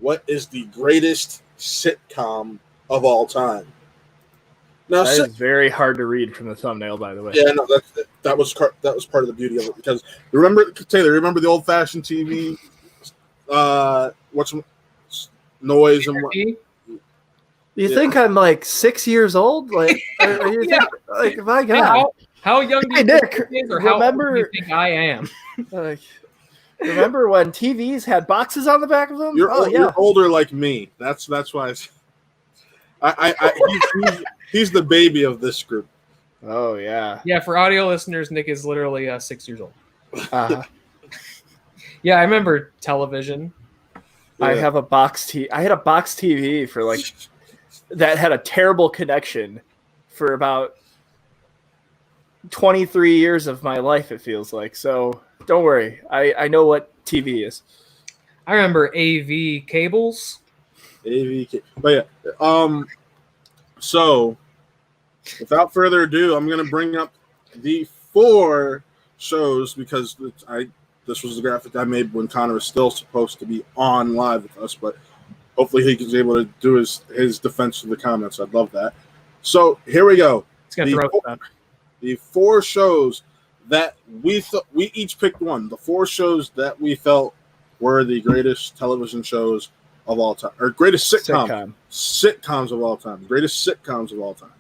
what is the greatest sitcom of all time? Now, that is very hard to read from the thumbnail, by the way. Yeah, no, that was part of the beauty of it, because remember the old fashioned TV, what's noise and what. You think I'm like 6 years old? Like, or you think, like, my God. How young do you think it is, or how old do you think I am? Like, remember when TVs had boxes on the back of them? You're older like me. That's why. He's the baby of this group. Oh yeah. Yeah, for audio listeners, Nick is literally 6 years old. Yeah, I remember television. Yeah. I had a box TV for like that had a terrible connection for about 23 years of my life, it feels like. So don't worry. I know what TV is. I remember AV cables. But yeah. So without further ado, I'm gonna bring up the 4 shows, because this was the graphic I made when Connor was still supposed to be on live with us, but hopefully he was able to do his defense of the comments. I'd love that. So here we go. The 4 shows that we each picked one. The 4 shows that we felt were the greatest television shows of all time, or greatest sitcoms of all time. Greatest sitcoms of all time.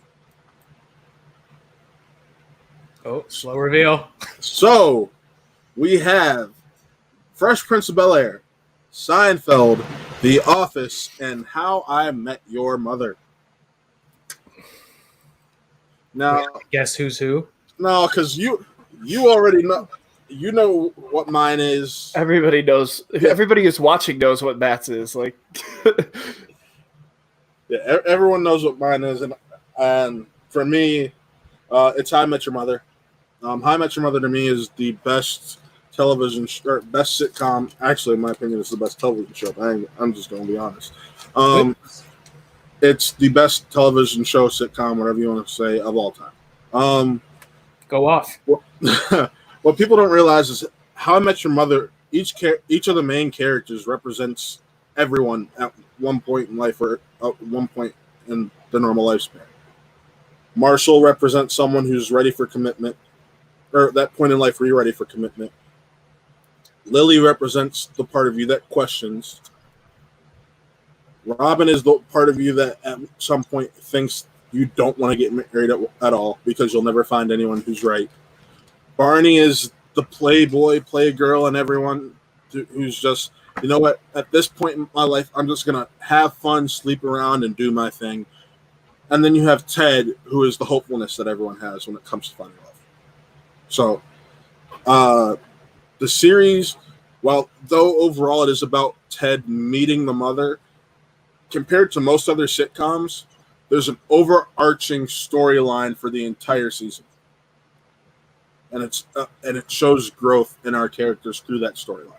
Oh, slow reveal. So we have Fresh Prince of Bel-Air, Seinfeld, The Office, and How I Met Your Mother. Now, guess who's who? No, because you already know. You know what mine is. Everybody knows. Everybody who's watching knows what Matt's is. Like, yeah, everyone knows what mine is, and for me, it's How I Met Your Mother. How I Met Your Mother to me is the best television or best sitcom. Actually, in my opinion, it's the best television show. I'm just going to be honest. It's the best television show, sitcom, whatever you want to say, of all time. Go off. What people don't realize is How I Met Your Mother. Each of the main characters represents everyone at one point in life, or at one point in the normal lifespan. Marshall represents someone who's ready for commitment, or that point in life where you're ready for commitment. Lily represents the part of you that questions. Robin is the part of you that at some point thinks you don't want to get married at all because you'll never find anyone who's right. Barney is the playboy, playgirl, and everyone who's just, you know what, at this point in my life, I'm just going to have fun, sleep around, and do my thing. And then you have Ted, who is the hopefulness that everyone has when it comes to finding love. So, the series, though overall it is about Ted meeting the mother, compared to most other sitcoms, there's an overarching storyline for the entire season, and it shows growth in our characters through that storyline.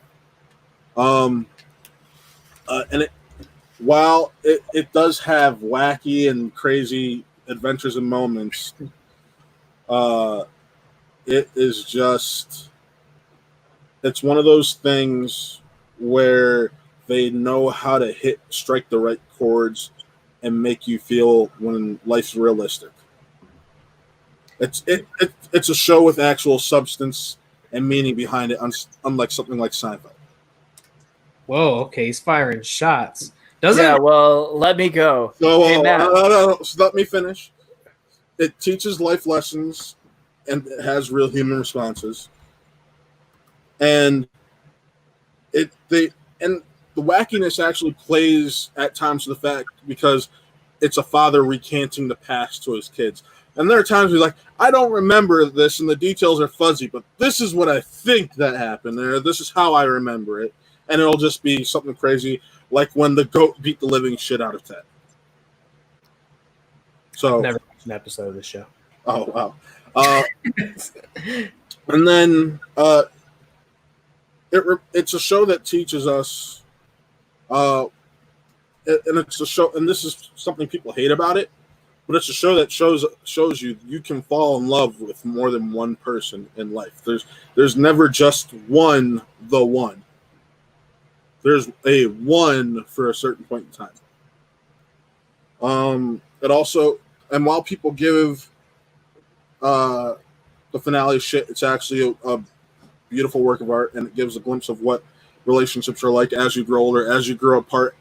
While it does have wacky and crazy adventures and moments, it is just, it's one of those things where they know how to strike the right chords and make you feel when life's realistic. It's a show with actual substance and meaning behind it, unlike something like Seinfeld. Whoa, okay, he's firing shots. Well, let me go. No, so let me finish. It teaches life lessons and it has real human responses. And the wackiness actually plays at times to the fact because it's a father recanting the past to his kids. And there are times he's like, I don't remember this and the details are fuzzy, but this is what I think that happened there. This is how I remember it. And it'll just be something crazy, like when the goat beat the living shit out of Ted. So I've never watched an episode of this show. Oh, wow. And then it's a show that teaches us, and it's a show, and this is something people hate about it, but it's a show that shows you can fall in love with more than one person in life. There's never just the one. There's a 1 for a certain point in time. It also, and while people give the finale shit, it's actually a beautiful work of art, and it gives a glimpse of what relationships are like as you grow older, as you grow apart.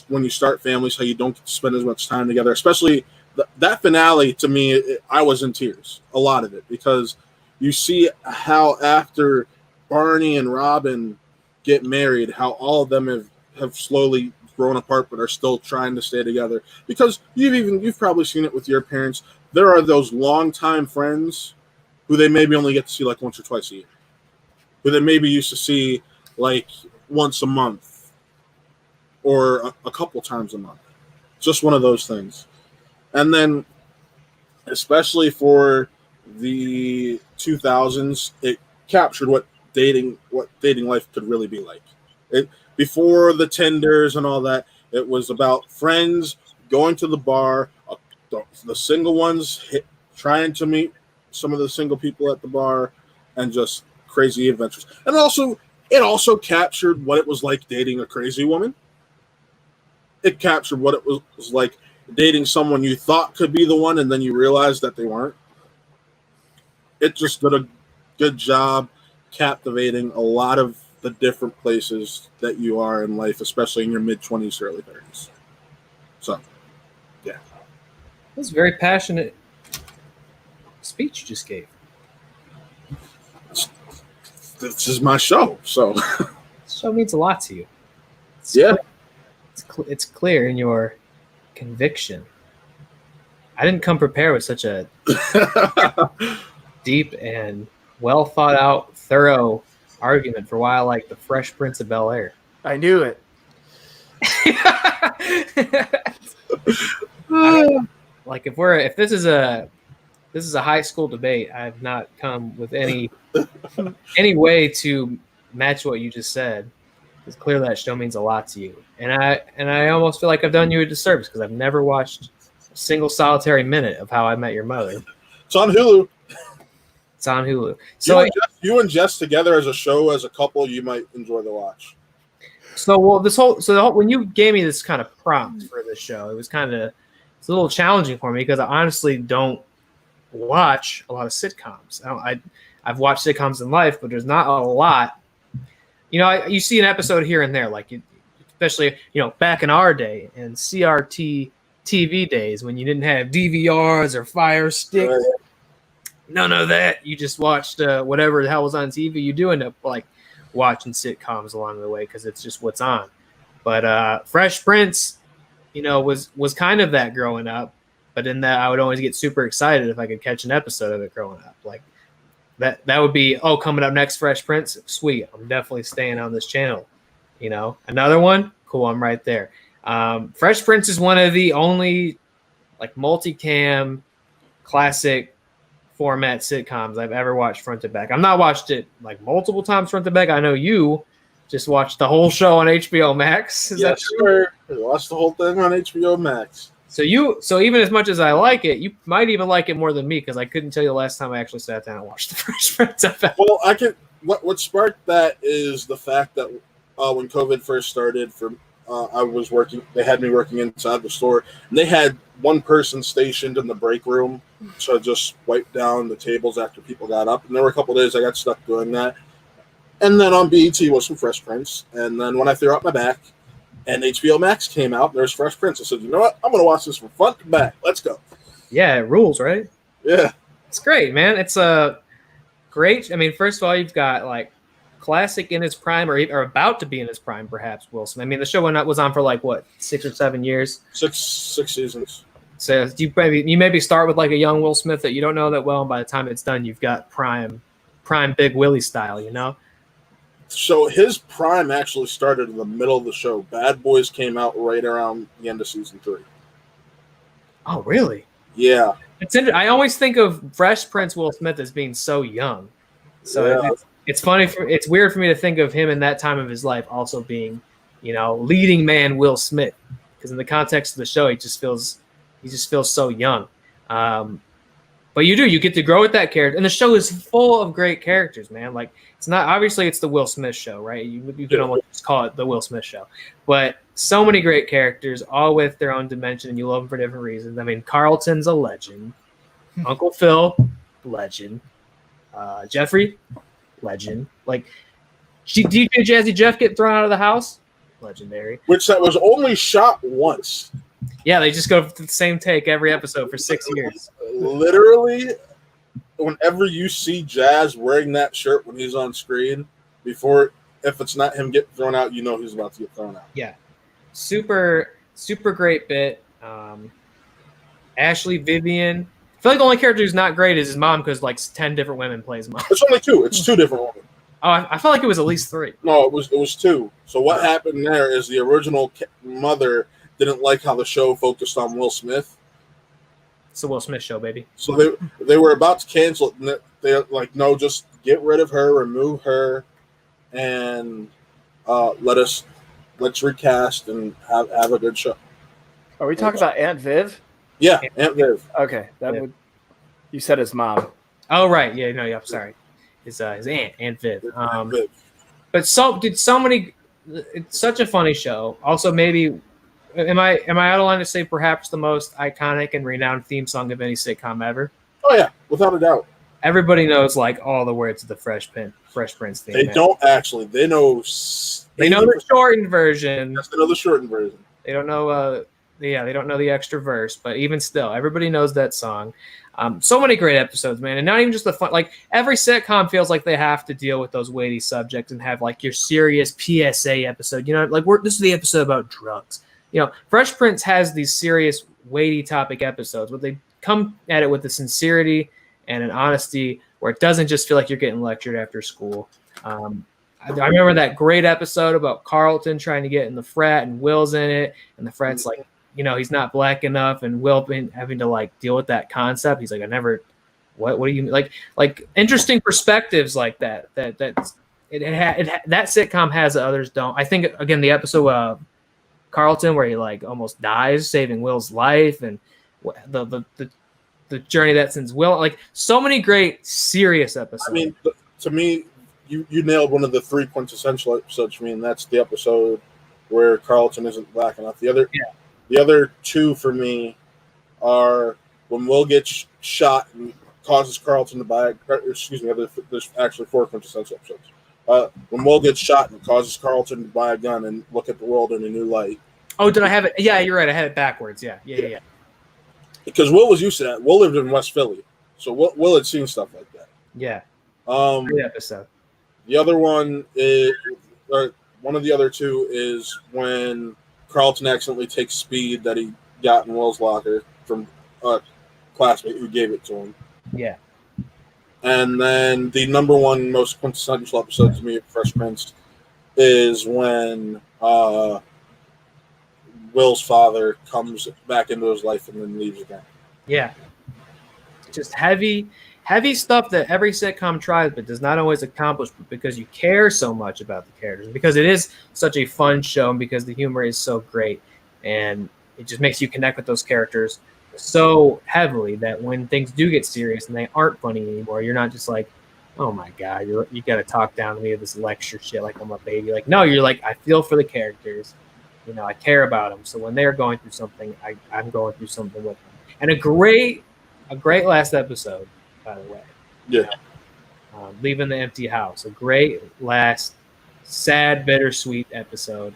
When you start families, how you don't get to spend as much time together. Especially that finale, to me, I was in tears, a lot of it, because you see how after Barney and Robin get married, how all of them have slowly grown apart but are still trying to stay together. Because you've probably seen it with your parents. There are those longtime friends who they maybe only get to see like once or twice a year, who they maybe used to see like once a month or a couple times a month. Just one of those things. And then, especially for the 2000s, it captured what dating life could really be like. Before the Tinders and all that, it was about friends going to the bar, the single ones trying to meet some of the single people at the bar, and just crazy adventures. And it also captured what it was like dating a crazy woman. It captured what it was like dating someone you thought could be the one, and then you realized that they weren't. It just did a good job captivating a lot of the different places that you are in life, especially in your mid-20s, early 30s. So, yeah. That was a very passionate speech you just gave. This is my show, so. This show means a lot to you. It's clear in your conviction. I didn't come prepared with such a deep and well thought out, thorough argument for why I like the Fresh Prince of Bel-Air. I knew it. Like if this is a high school debate, I have not come with any way to match what you just said. It's clear that show means a lot to you, and I almost feel like I've done you a disservice because I've never watched a single solitary minute of How I Met Your Mother. It's on Hulu. It's on Hulu. So you and Jess together as a show, as a couple, you might enjoy the watch. When you gave me this kind of prompt for this show, it's a little challenging for me because I honestly don't watch a lot of sitcoms. I've watched sitcoms in life, but there's not a lot. You see an episode here and there, especially back in our day and CRT TV days when you didn't have DVRs or Fire Sticks. Right. None of that. You just watched whatever the hell was on TV. You do end up watching sitcoms along the way because it's just what's on. But Fresh Prince, was kind of that growing up. But in that, I would always get super excited if I could catch an episode of it growing up. That would be, coming up next, Fresh Prince. Sweet. I'm definitely staying on this channel. Another one. Cool. I'm right there. Fresh Prince is one of the only multicam classic format sitcoms I've ever watched front to back. I've not watched it multiple times front to back. I know you just watched the whole show on HBO Max. Is that true? I watched the whole thing on HBO Max. So even as much as I like it, you might even like it more than me because I couldn't tell you the last time I actually sat down and watched the Fresh Prince. Well, I can. What sparked that is the fact that when COVID first started, I was working. They had me working inside the store, and they had one person stationed in the break room to just wipe down the tables after people got up. And there were a couple of days I got stuck doing that. And then on BET was some Fresh Prince. And then when I threw out my back, and HBO Max came out, there's Fresh Prince. I said, you know what? I'm going to watch this from front to back. Let's go. Yeah, it rules, right? Yeah. It's great, man. It's great. I mean, first of all, you've got classic in its prime or about to be in its prime, perhaps, Will Smith. I mean, the show was on for 6 or 7 years? Six seasons. So you maybe start with a young Will Smith that you don't know that well, and by the time it's done, you've got prime Big Willie style, So his prime actually started in the middle of the show. Bad Boys came out right around the end of season 3. Oh, really? Yeah. It's I always think of Fresh Prince Will Smith as being so young. So yeah. It's funny. It's weird for me to think of him in that time of his life also being, leading man Will Smith, because in the context of the show, he just feels so young. But But you get to grow with that character, and the show is full of great characters, man. Like it's not obviously it's the Will Smith show, right? You can almost just call it the Will Smith show, but so many great characters, all with their own dimension, and you love them for different reasons. I mean, Carlton's a legend, Uncle Phil, legend, Jeffrey, legend. Like, DJ Jazzy Jeff get thrown out of the house, legendary. Which that was only shot once. Yeah, they just go to the same take every episode for 6 years. Literally, whenever you see Jazz wearing that shirt when he's on screen, before, if it's not him getting thrown out, you know he's about to get thrown out. Yeah. Super great bit. Ashley, Vivian. I feel like the only character who's not great is his mom because like 10 different women play his mom. It's only 2. It's 2 different women. Oh, I felt like it was at least 3. No, it was 2. So what happened there is the original mother didn't like how the show focused on Will Smith. It's the Will Smith show, baby. So they were about to cancel it, and they're like, no, just get rid of her, remove her, and let's recast and have a good show. Are we talking about Aunt Viv? Yeah, Aunt Viv. Okay, would. You said his mom. Oh right, yeah, no, yeah. I'm sorry. His Aunt Viv. Aunt Viv. But so many. It's such a funny show. Also, maybe am I out of line to say perhaps the most iconic and renowned theme song of any sitcom ever? Oh yeah, without a doubt. Everybody knows like all the words of the Fresh Prince theme. They don't actually. They know. They know the shortened version. That's another shortened version. They don't know. They don't know the extra verse, but even still, everybody knows that song. So many great episodes, man, and not even just the fun. Like every sitcom feels like they have to deal with those weighty subjects and have like your serious PSA episode. You know, like this is the episode about drugs. You know, Fresh Prince has these serious, weighty topic episodes, but they come at it with a sincerity and an honesty where it doesn't just feel like you're getting lectured after school. I remember that great episode about Carlton trying to get in the frat, and Will's in it, and the frat's like, you know, he's not black enough, and Will been having to like deal with that concept. He's like, what do you mean? Like interesting perspectives like that. That sitcom has that others don't. I think again the episode of Carlton where he like almost dies saving Will's life, and the journey that sends Will, like so many great serious episodes. I mean, to me, you nailed one of the 3 quintessential episodes for me, and that's the episode where Carlton isn't black enough. The other 2 for me are when Will gets shot and causes Carlton to buy. Excuse me, there's actually 4 quintessential episodes. When Will gets shot and causes Carlton to buy a gun and look at the world in a new light. Oh, did I have it? Yeah, you're right. I had it backwards. Yeah. Because Will was used to that. Will lived in West Philly, so Will had seen stuff like that. Yeah. Great episode. The other one is, or one of the other 2 is when Carlton accidentally takes speed that he got in Will's locker from a classmate who gave it to him. Yeah. And then the number 1 most quintessential episode to me of Fresh Prince is when Will's father comes back into his life and then leaves again. Yeah. Just heavy stuff that every sitcom tries but does not always accomplish, because you care so much about the characters, because it is such a fun show, and because the humor is so great, and it just makes you connect with those characters so heavily that when things do get serious and they aren't funny anymore, you're not just like, oh my God, you got to talk down to me with this lecture shit like I'm a baby. Like, no, you're like, I feel for the characters. You know, I care about them. So when they're going through something, I'm going through something with them. And a great last episode, by the way. Yeah. Leaving the empty house. A great last sad, bittersweet episode.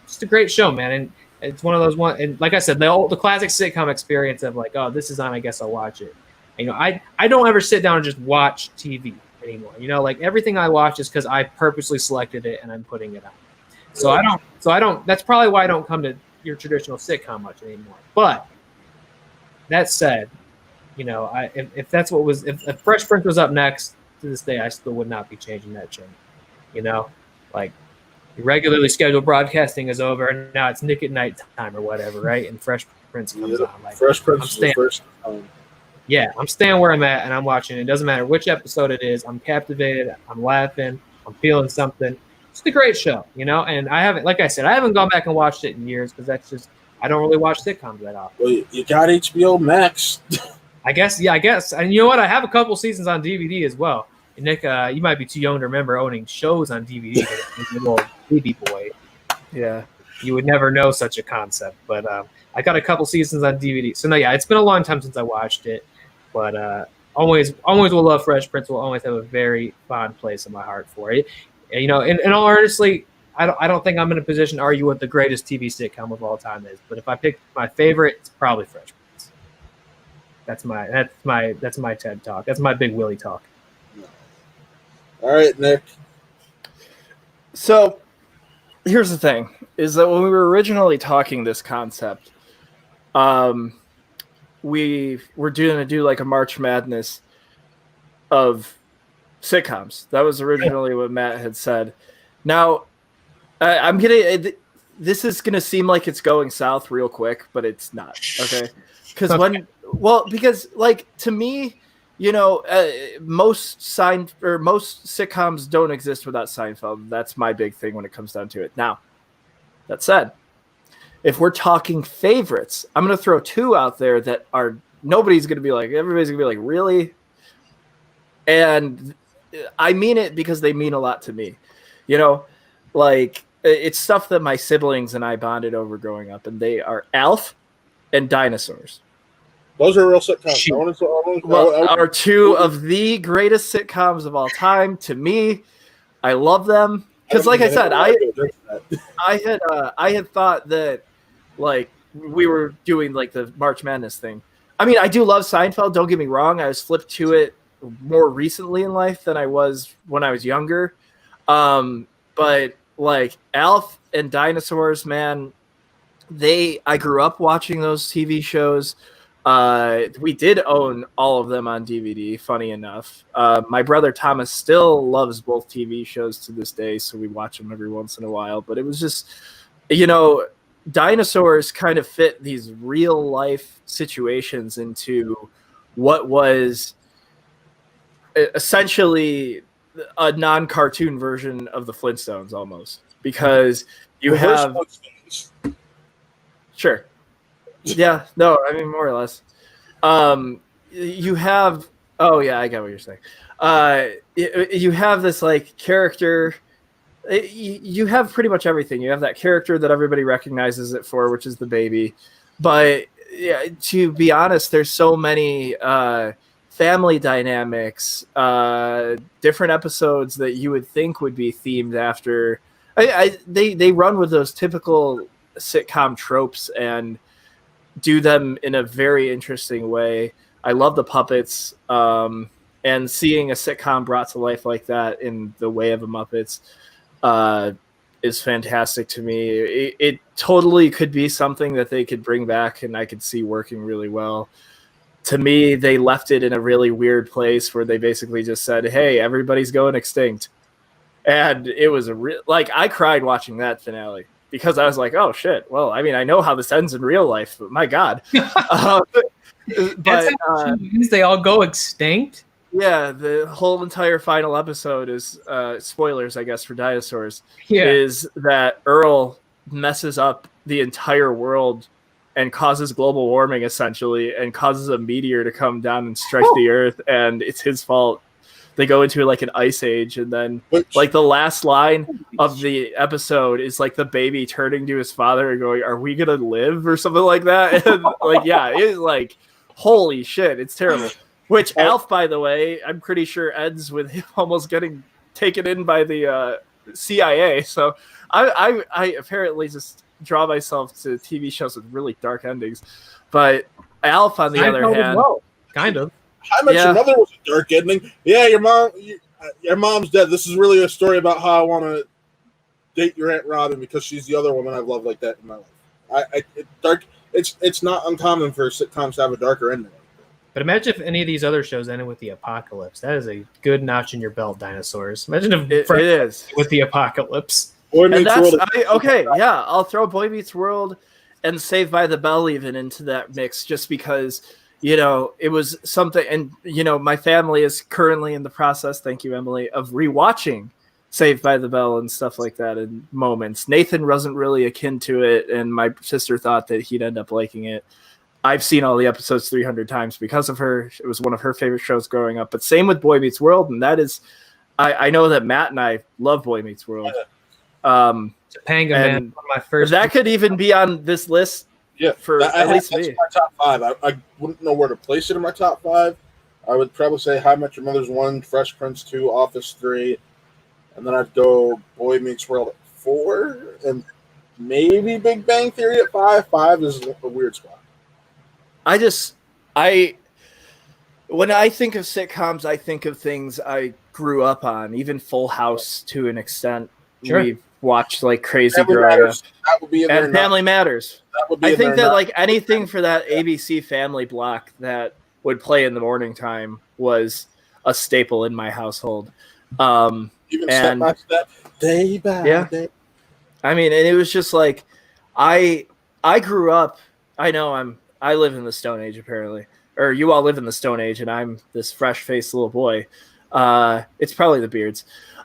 Just a great show, man. And it's one of those one. And like I said, the classic sitcom experience of like, oh, this is on, I guess I'll watch it. And, you know, I don't ever sit down and just watch TV anymore. You know, like everything I watch is because I purposely selected it and I'm putting it on. So I don't. That's probably why I don't come to your traditional sitcom much anymore. But that said, you know, if that's what was, if Fresh Prince was up next, to this day, I still would not be changing that channel. You know, like regularly scheduled broadcasting is over, and now it's Nick at Night time or whatever, right? And Fresh Prince comes on. Like, Fresh Prince is the first time. Yeah, I'm staying where I'm at, and I'm watching. It doesn't matter which episode it is. I'm captivated. I'm laughing. I'm feeling something. It's a great show, you know. And I haven't, like I said, I haven't gone back and watched it in years because that's just, I don't really watch sitcoms that often. Well, you got HBO Max. I guess. And you know what? I have a couple seasons on DVD as well. And Nick, you might be too young to remember owning shows on DVD. But a little baby boy. Yeah. You would never know such a concept. But I got a couple seasons on DVD. So, no, yeah, it's been a long time since I watched it. But always will love Fresh Prince. Will always have a very fond place in my heart for it. And, in all honestly, I don't think I'm in a position to argue what the greatest TV sitcom of all time is. But if I pick my favorite, it's probably Fresh Prince. That's my TED talk. That's my Big Willie talk. All right, Nick. So here's the thing: is that when we were originally talking this concept, we were going to do like a March Madness of sitcoms. That was originally what Matt had said. Now, this is going to seem like it's going south real quick, but it's not. Okay. Because like to me, most sitcoms don't exist without Seinfeld. That's my big thing when it comes down to it. Now, that said, if we're talking favorites, I'm going to throw two out there that are everybody's going to be like, really? And I mean it because they mean a lot to me. Like it's stuff that my siblings and I bonded over growing up, and they are Alf and Dinosaurs. Those are real sitcoms. Are two of the greatest sitcoms of all time to me. I love them because, like I said, I had thought that like we were doing like the March Madness thing. I mean, I do love Seinfeld. Don't get me wrong. I was flipped to it more recently in life than I was when I was younger. But like Alf and Dinosaurs, man, I grew up watching those TV shows. We did own all of them on DVD, funny enough. My brother Thomas still loves both TV shows to this day, so we watch them every once in a while. But it was just, Dinosaurs kind of fit these real life situations into what was essentially a non-cartoon version of the Flintstones almost, because you have sure. Yeah, no, I mean more or less. You have I get what you're saying. You have this like character. You have pretty much everything. You have that character that everybody recognizes it for, which is the baby. But yeah, to be honest, there's so many family dynamics, different episodes that you would think would be themed after. They run with those typical sitcom tropes and do them in a very interesting way. I love the puppets, and seeing a sitcom brought to life like that in the way of the Muppets is fantastic to me. It totally could be something that they could bring back and I could see working really well. To me, they left it in a really weird place where they basically just said, hey, everybody's going extinct. And it was I cried watching that finale. Because I was like, oh, shit. Well, I mean, I know how this ends in real life, but my God. They all go extinct? Yeah, the whole entire final episode is, spoilers, I guess, for Dinosaurs, is that Earl messes up the entire world and causes global warming, essentially, and causes a meteor to come down and strike the Earth, and it's his fault. They go into like an ice age, and then like the last line of the episode is like the baby turning to his father and going, "Are we gonna live?" or something like that. And like, yeah, it's like, holy shit, it's terrible. Which Alf, by the way, I'm pretty sure ends with him almost getting taken in by the CIA. So I apparently just draw myself to TV shows with really dark endings. But Alf, on the other hand, kind of. I Met Your Mother was a dark ending. Yeah, your mom's dead. This is really a story about how I want to date your Aunt Robin because she's the other woman I've loved like that in my life. It's not uncommon for sitcoms to have a darker ending. But imagine if any of these other shows ended with the apocalypse. That is a good notch in your belt, Dinosaurs. Imagine if it is with the apocalypse. I'll throw Boy Meets World and Saved by the Bell even into that mix just because, it was something. And, my family is currently in the process, thank you, Emily, of rewatching Saved by the Bell and stuff like that in moments. Nathan wasn't really akin to it, and my sister thought that he'd end up liking it. I've seen all the episodes 300 times because of her. It was one of her favorite shows growing up. But same with Boy Meets World, and that is, I know that Matt and I love Boy Meets World. Topanga, man, one of my first. That could even be on this list. Yeah, for at least me. My top 5. I wouldn't know where to place it in my top 5. I would probably say How I Met Your Mother's 1, Fresh Prince 2, Office 3, and then I'd go Boy Meets World at 4, and maybe Big Bang Theory at 5. 5 is a weird spot. When I think of sitcoms, I think of things I grew up on, even Full House to an extent. Sure. We've watched like crazy Family growing Matters. up. That would be in there. And Family Matters. That would be I in think there, that not- like anything for that ABC family block that would play in the morning time was a staple in my household. Even Step by Step, Day by Day. I mean, and it was just like I grew up. I live in the Stone Age apparently, or you all live in the Stone Age, and I'm this fresh-faced little boy. It's probably the beards,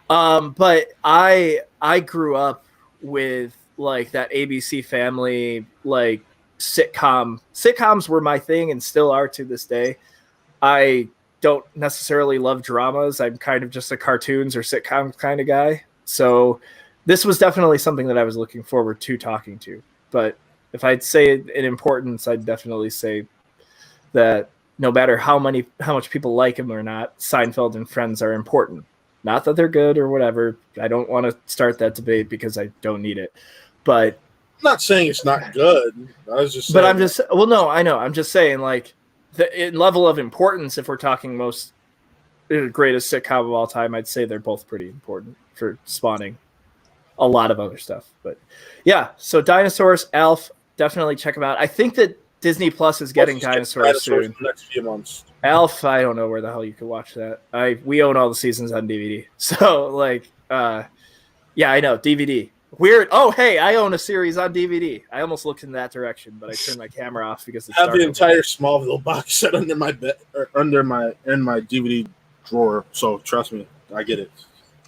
but I grew up with like that ABC family like sitcom. Sitcoms were my thing and still are to this day. I don't necessarily love dramas. I'm kind of just a cartoons or sitcom kind of guy. So this was definitely something that I was looking forward to talking to. But if I'd say in importance, I'd definitely say that no matter how much people like him or not, Seinfeld and Friends are important. Not that they're good or whatever. I don't want to start that debate because I don't need it. But I'm not saying it's not good. I was just saying. But I'm just, well, no, I know. I'm just saying, like, in level of importance, if we're talking most greatest sitcom of all time, I'd say they're both pretty important for spawning a lot of other stuff. But yeah, so Dinosaurs, Alf, definitely check them out. I think that Disney Plus is getting Dinosaurs soon. In the next few months. Alf, I don't know where the hell you could watch that. We own all the seasons on DVD. So, like, yeah, I know, DVD. Weird. Oh, hey, I own a series on DVD. I almost looked in that direction, but I turned my camera off because it's I have dark the over entire Smallville box set under my bed, or in my DVD drawer. So trust me, I get it.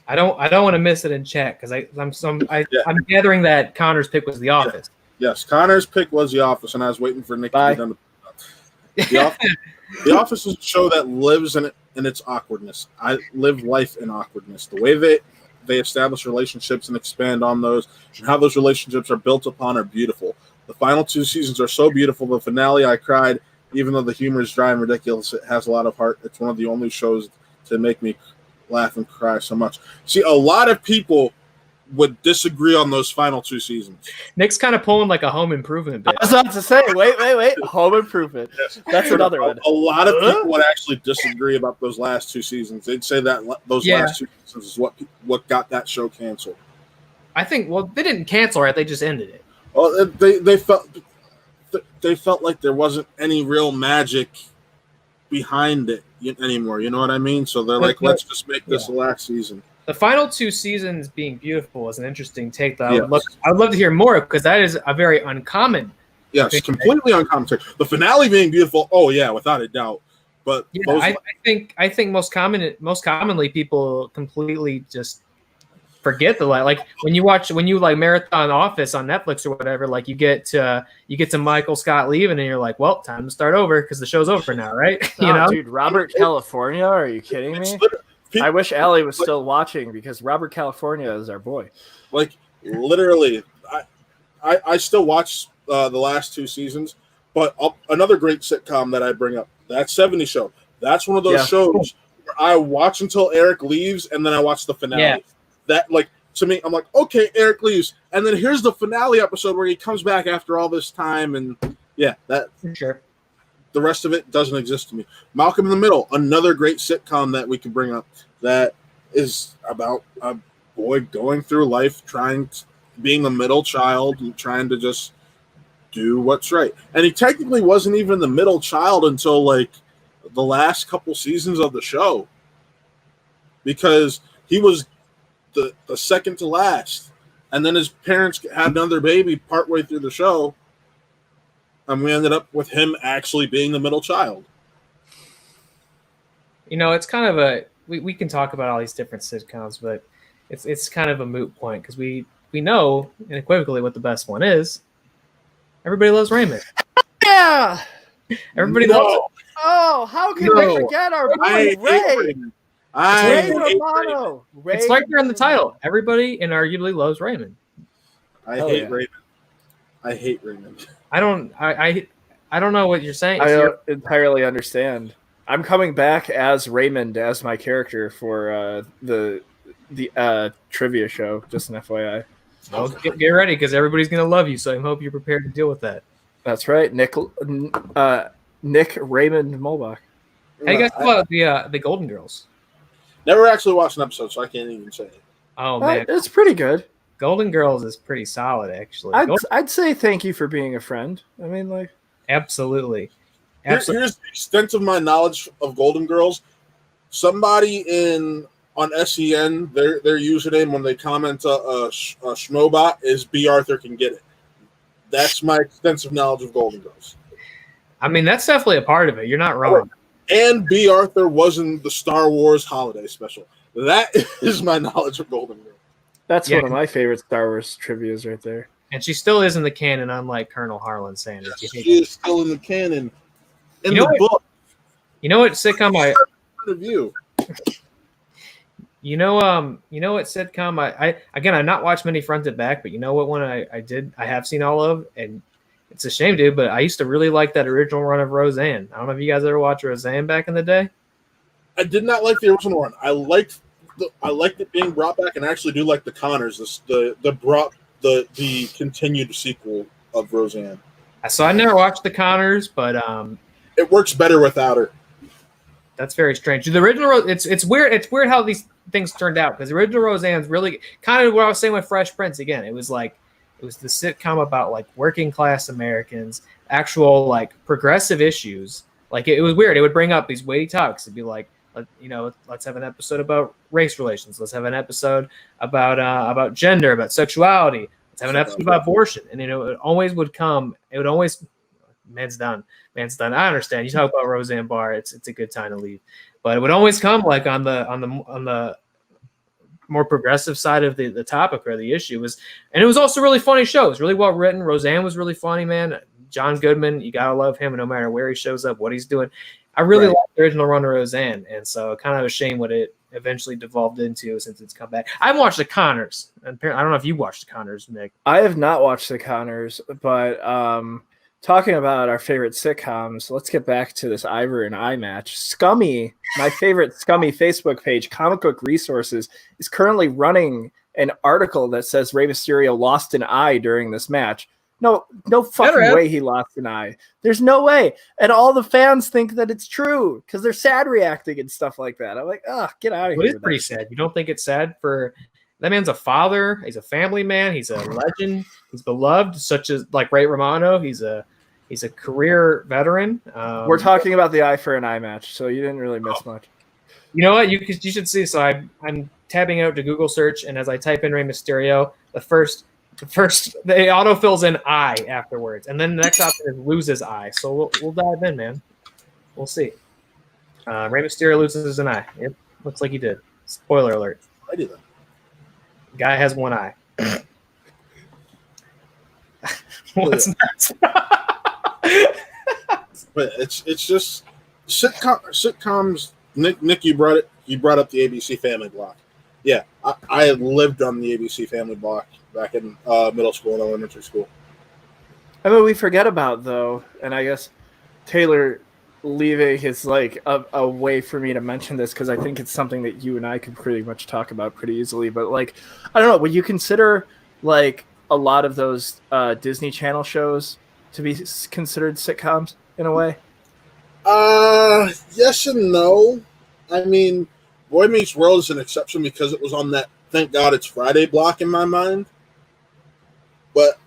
I don't want to miss it in chat because I'm gathering that Connor's pick was The Office. Yes, Connor's pick was The Office, and I was waiting for Nick to be done. The Office is a show that lives in its awkwardness. I live life in awkwardness. The way they establish relationships and expand on those, and how those relationships are built upon are beautiful. The final 2 seasons are so beautiful. The finale, I cried, even though the humor is dry and ridiculous. It has a lot of heart. It's one of the only shows to make me laugh and cry so much. See, a lot of people would disagree on those final 2 seasons. Nick's kind of pulling like a Home Improvement bit. I was about to say, wait, Home Improvement. Yes. That's another one. A lot of people would actually disagree about those last 2 seasons. They'd say that those last 2 seasons is what got that show canceled. I think, well, they didn't cancel it; they just ended it. Well, they felt like there wasn't any real magic behind it anymore. You know what I mean? So they're like, let's just make this the last season. The final 2 seasons being beautiful is an interesting take that I would love to hear more of, because that is a very uncommon. Yes, completely uncommon take. The finale being beautiful, oh yeah, without a doubt. But I think most commonly people completely just forget the like when you like marathon Office on Netflix or whatever, like you get to Michael Scott leaving and you're like, well, time to start over because the show's over now, right? Dude, Robert California, are you kidding me? I wish Allie was still watching because Robert California is our boy. Like literally, I still watch the last 2 seasons, but another great sitcom that I bring up, that 70s Show. That's one of those shows where I watch until Eric leaves and then I watch the finale. Yeah. That, like, to me, I'm like, okay, Eric leaves, and then here's the finale episode where he comes back after all this time, and that sure. The rest of it doesn't exist to me. Malcolm in the Middle, another great sitcom that we can bring up that is about a boy going through life, being the middle child and trying to just do what's right. And he technically wasn't even the middle child until like the last couple seasons of the show, because he was the second to last, and then his parents had another baby partway through the show, and we ended up with him actually being the middle child. It's kind of we can talk about all these different sitcoms, but it's kind of a moot point because we know unequivocally what the best one is. Everybody Loves Raymond. Yeah. Everybody loves it. Oh, how can we forget our boy Ray? Ray Romano. It's like they're in the title. Everybody and arguably loves Raymond. I hate Raymond. I don't know what you're saying. I don't entirely understand. I'm coming back as Raymond as my character for the trivia show. Just an FYI. Well, get ready because everybody's gonna love you. So I hope you're prepared to deal with that. That's right, Nick Raymond Mulbach. How do you guys feel about the Golden Girls? Never actually watched an episode, so I can't even say it. Oh man, it's pretty good. Golden Girls is pretty solid, actually. I'd say thank you for being a friend. I mean, like, absolutely. Here's the extent of my knowledge of Golden Girls. Somebody on SEN, their username when they comment a schmobot is B. Arthur can get it. That's my extensive knowledge of Golden Girls. I mean, that's definitely a part of it. You're not wrong. And B. Arthur was in the Star Wars holiday special. That is my knowledge of Golden Girls. That's one of my favorite Star Wars trivias right there. And she still is in the canon, unlike Colonel Harlan Sanders. She is still in the canon. In the book. You know what sitcom review. You know what sitcom I've not watched many front to back, but you know what one I have seen all of, and it's a shame, dude, but I used to really like that original run of Roseanne. I don't know if you guys ever watched Roseanne back in the day. I did not like the original one. I liked it being brought back, and I actually do like the Connors, the continued sequel of Roseanne. So I never watched the Connors, but it works better without her. That's very strange. The original, it's weird. It's weird how these things turned out because the original Roseanne's really kind of what I was saying with Fresh Prince. Again, it was the sitcom about like working class Americans, actual like progressive issues. Like it was weird. It would bring up these weighty topics. It'd be like, let's have an episode about race relations. Let's have an episode about gender, about sexuality. Let's have an episode about abortion. And it always would come. It would always. Man's done. I understand. You talk about Roseanne Barr. It's a good time to leave, but it would always come like on the more progressive side of the topic or the issue and it was also a really funny show. It was really well written. Roseanne was really funny, man. John Goodman, you gotta love him, no matter where he shows up, what he's doing. I really like the original run of Roseanne, and so kind of a shame what it eventually devolved into since it's come back. I've watched the Connors. I don't know if you watched the Connors, Nick. I have not watched the Connors, but talking about our favorite sitcoms, let's get back to this Ivor and I match. Scummy, my favorite Scummy Facebook page, Comic Book Resources, is currently running an article that says Rey Mysterio lost an eye during this match. No fucking way he lost an eye. There's no way. And all the fans think that it's true because they're sad reacting and stuff like that. I'm like, get out of here. It is pretty sad. You don't think it's sad for that man's a father. He's a family man. He's a legend. He's beloved, such as like Ray Romano. He's a career veteran. We're talking about the eye for an eye match, so you didn't really miss much. You know what? You should see. So I'm tabbing out to Google search, and as I type in Rey Mysterio, the first the autofills in eye afterwards, and then the next option is loses eye. So we'll dive in, man. We'll see. Rey Mysterio loses an eye. It looks like he did. Spoiler alert. I did that. Guy has one eye. What's next? But it's just sitcoms. Nick, you brought up the ABC Family Block. Yeah, I lived on the ABC Family Block back in middle school and elementary school. I mean, we forget about though, and I guess Taylor leaving is like a way for me to mention this because I think it's something that you and I could pretty much talk about pretty easily. But like, I don't know, would you consider like a lot of those Disney Channel shows to be considered sitcoms in a way? Yes and no. I mean, Boy Meets World is an exception because it was on that Thank God It's Friday block in my mind. But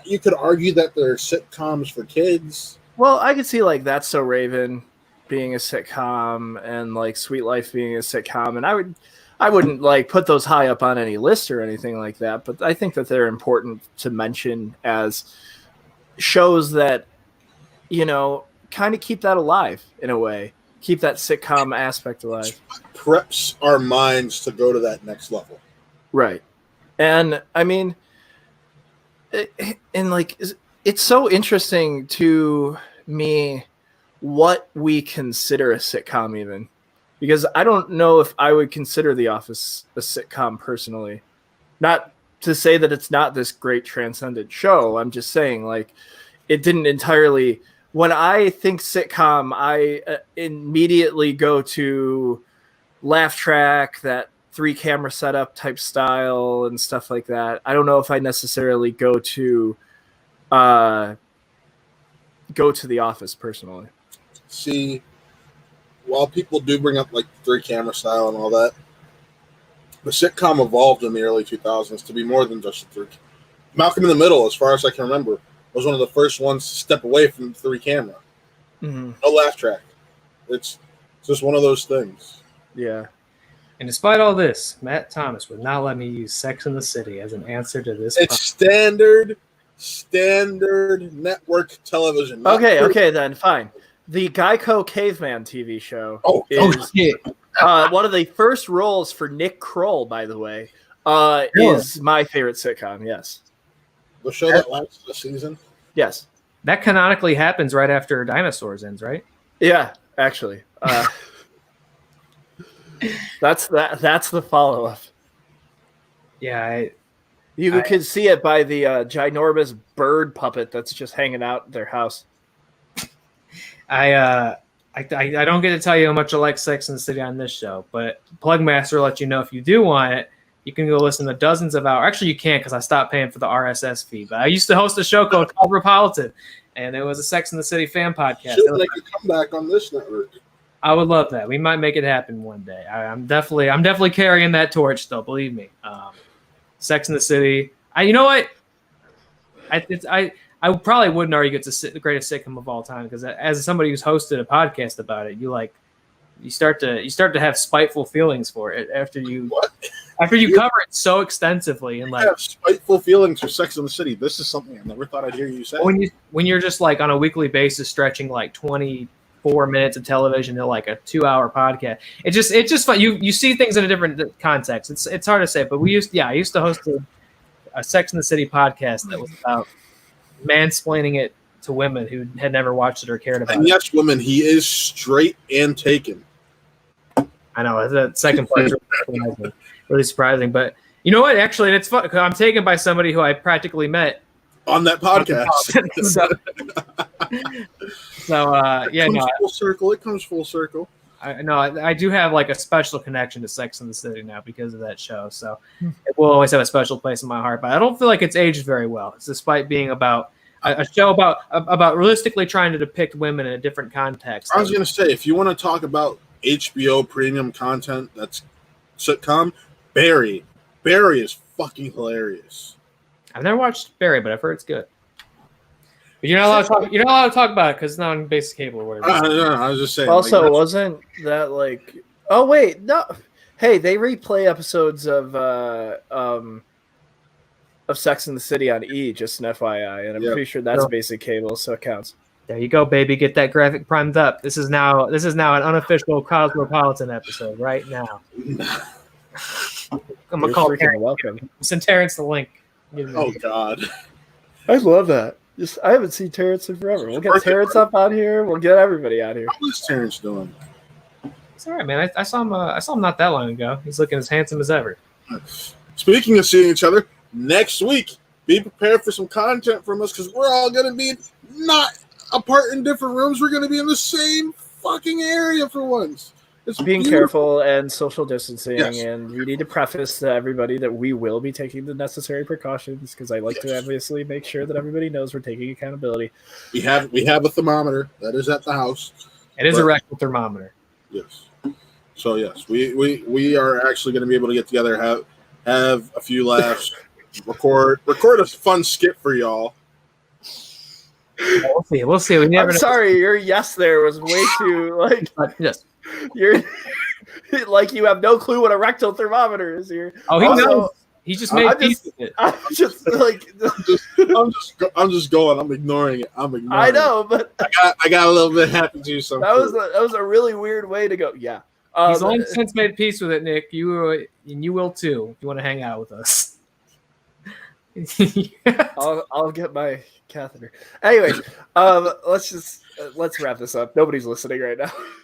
you could argue that they're sitcoms for kids. Well, I could see like That's So Raven being a sitcom and like Sweet Life being a sitcom, and I wouldn't like put those high up on any list or anything like that, but I think that they're important to mention as shows that, you know, kind of keep that alive in a way, keep that sitcom aspect alive. Preps our minds to go to that next level. Right. And I mean, and like, it's so interesting to me what we consider a sitcom even, because I don't know if I would consider The Office a sitcom personally. Not to say that it's not this great transcendent show. I'm just saying, like, it didn't entirely. When I think sitcom, I immediately go to laugh track, that 3-camera setup type style and stuff like that. I don't know if I necessarily go to The Office personally. See, while people do bring up like 3-camera style and all that, the sitcom evolved in the early 2000s to be more than just a 3. Malcolm in the Middle, as far as I can remember, was one of the first ones to step away from 3-camera. Mm-hmm. No laugh track. It's just one of those things. Yeah. And despite all this, Matt Thomas would not let me use Sex and the City as an answer to this. It's standard network television. Okay, then fine. The Geico Caveman TV show is one of the first roles for Nick Kroll, by the way, is my favorite sitcom, yes. The show that lasts the season? Yes. That canonically happens right after Dinosaurs ends, right? Yeah, actually. That's the follow-up. Yeah, you can see it by the ginormous bird puppet that's just hanging out at their house. I don't get to tell you how much I like Sex and the City on this show, but Plugmaster will let you know if you do want it. You can go listen to dozens of hours. Actually, you can't because I stopped paying for the RSS feed. But I used to host a show called Cosmopolitan, and it was a Sex and the City fan podcast. Should make a comeback on this network. I would love that. We might make it happen one day. I'm definitely carrying that torch, though. Believe me. Sex and the City. You know what? I probably wouldn't argue it's the greatest sitcom of all time because as somebody who's hosted a podcast about it, you start to have spiteful feelings for it after you cover it so extensively and I have spiteful feelings for Sex and the City. This is something I never thought I'd hear you say. When you're just like on a weekly basis stretching like 24 minutes of television to like a 2-hour podcast, it's just fun. You see things in a different context. It's hard to say, but I used to host a Sex and the City podcast that was about mansplaining it to women who had never watched it or cared about it. And yes, women, he is straight and taken. I know that second place really surprising, but you know what? Actually, it's fun. I'm taken by somebody who I practically met on that podcast. Full circle. It comes full circle. I do have like a special connection to Sex and the City now because of that show. So it will always have a special place in my heart. But I don't feel like it's aged very well, despite being about a show about realistically trying to depict women in a different context. I was going to say, if you want to talk about HBO premium content that's sitcom, Barry is fucking hilarious. I've never watched Barry, but I've heard it's good. But you're not allowed to talk about it because it's not on basic cable or whatever. I was just saying. Also, wasn't that like? Oh wait, no. Hey, they replay episodes of Sex and the City on E. Just an FYI, and I'm pretty sure that's basic cable, so it counts. There you go, baby. Get that graphic primed up. This is now an unofficial Cosmopolitan episode right now. I'm gonna call Terrence. Welcome. Send Terrence the link. Oh God, I love that. I haven't seen Terrence in forever. We'll get Terrence up on here. We'll get everybody out here. How's Terrence doing? It's all right, man. I saw him not that long ago. He's looking as handsome as ever. Speaking of seeing each other, next week, be prepared for some content from us because we're all going to be not apart in different rooms. We're going to be in the same fucking area for once. It's being beautiful. Careful and social distancing, and we need to preface to everybody that we will be taking the necessary precautions because I like to obviously make sure that everybody knows we're taking accountability. We have a thermometer that is at the house. It is a rectal thermometer. Yes. So yes, we are actually going to be able to get together, have a few laughs, record a fun skit for y'all. We'll see. We never I'm sorry, your yes there was way too like yes. You're like you have no clue what a rectal thermometer is here. Oh, he knows. He just made peace with it. I'm just like I'm just going. I'm ignoring it. I know, but I got a little bit happy to do something. That was a really weird way to go. Yeah. He's long since made peace with it, Nick. You will too if you want to hang out with us. I'll get my catheter. Anyways, let's wrap this up. Nobody's listening right now.